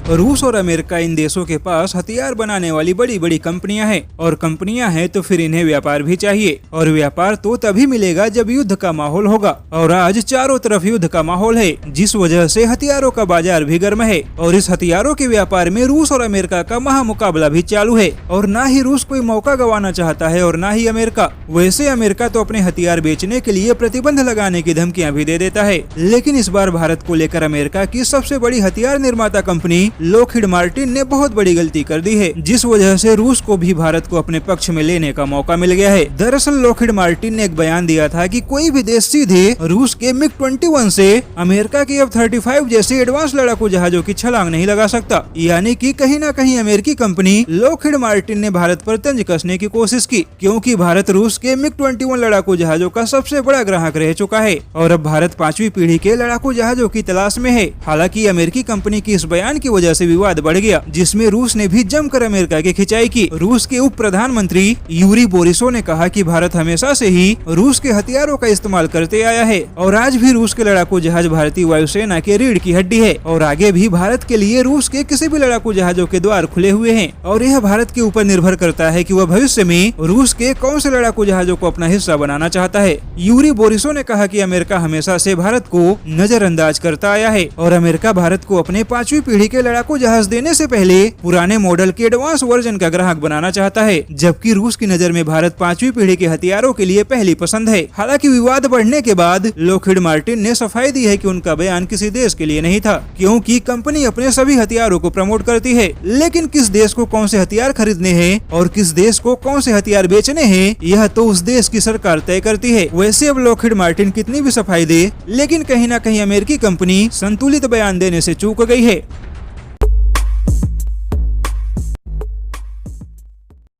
रूस और America in देशों के पास हथियार बनाने वाली बड़ी बड़ी कंपनियां हैं और कंपनियां हैं तो फिर इन्हें व्यापार भी चाहिए और व्यापार तो तभी मिलेगा जब युद्ध का माहौल होगा। और आज चारों तरफ युद्ध का माहौल है, जिस वजह से हथियारों का बाजार भी गर्म है और इस हथियारों के व्यापार में रूस और अमेरिका का महामुकाबला भी चालू है। और न ही रूस कोई मौका गंवाना चाहता है और न ही अमेरिका। वैसे अमेरिका तो अपने हथियार बेचने के लिए प्रतिबंध लगाने की धमकियां भी दे देता है, लेकिन इस बार भारत को लेकर अमेरिका की सबसे बड़ी हथियार निर्माता कंपनी लॉकहीड मार्टिन ने बहुत बड़ी गलती कर दी है, जिस वजह से रूस को भी भारत को अपने पक्ष में लेने का मौका मिल गया है। दरअसल लॉकहीड मार्टिन ने एक बयान दिया था कि कोई भी देश सीधे रूस के MiG-21 से अमेरिका की F-35 जैसे एडवांस लड़ाकू जहाजों की छलांग नहीं लगा सकता। यानी कि कहीं न कहीं अमेरिकी कंपनी लॉकहीड मार्टिन ने भारत पर तंज कसने की कोशिश की, क्योंकि भारत रूस के MiG-21 लड़ाकू जहाजों का सबसे बड़ा ग्राहक रह चुका है और अब भारत 5वीं पीढ़ी के लड़ाकू जहाजों की तलाश में है। हालांकि अमेरिकी कंपनी की इस बयान की वजह से विवाद बढ़ गया, जिसमें रूस ने भी जमकर अमेरिका की खिंचाई की। रूस के उप प्रधानमंत्री यूरी बोरिसोव ने कहा कि भारत हमेशा से ही रूस के हथियारों का इस्तेमाल करते आया है और आज भी रूस के लड़ाकू जहाज भारतीय वायुसेना के रीढ़ की हड्डी है और आगे भी भारत के लिए रूस के किसी भी लड़ाकू जहाजों के द्वार खुले हुए हैं। और यह भारत के ऊपर निर्भर करता है कि वह भविष्य में रूस के कौन से लड़ाकू जहाजों को अपना हिस्सा बनाना चाहता है। यूरी बोरिसोव ने कहा कि अमेरिका हमेशा से भारत को नजरअंदाज करता आया है और अमेरिका भारत को अपने 5वीं पीढ़ी के लड़ाकू जहाज देने से पहले पुराने मॉडल के एडवांस वर्जन का ग्राहक बनाना चाहता है, जबकि रूस की नजर में भारत 5वीं पीढ़ी के हथियारों के लिए पहली पसंद है। हालांकि विवाद बढ़ने के बाद लॉकहीड मार्टिन ने सफाई दी है कि उनका बयान किसी देश के लिए नहीं था, क्योंकि कंपनी अपने सभी हथियारों को प्रमोट करती है, लेकिन किस देश को कौन से हथियार खरीदने हैं और किस देश को कौन से हथियार बेचने हैं, यह तो उस देश की सरकार तय करती है। वैसे अब लॉकहीड मार्टिन कितनी भी सफाई दे, लेकिन कहीं न कहीं अमेरिकी कंपनी संतुलित बयान देने से चूक गई है।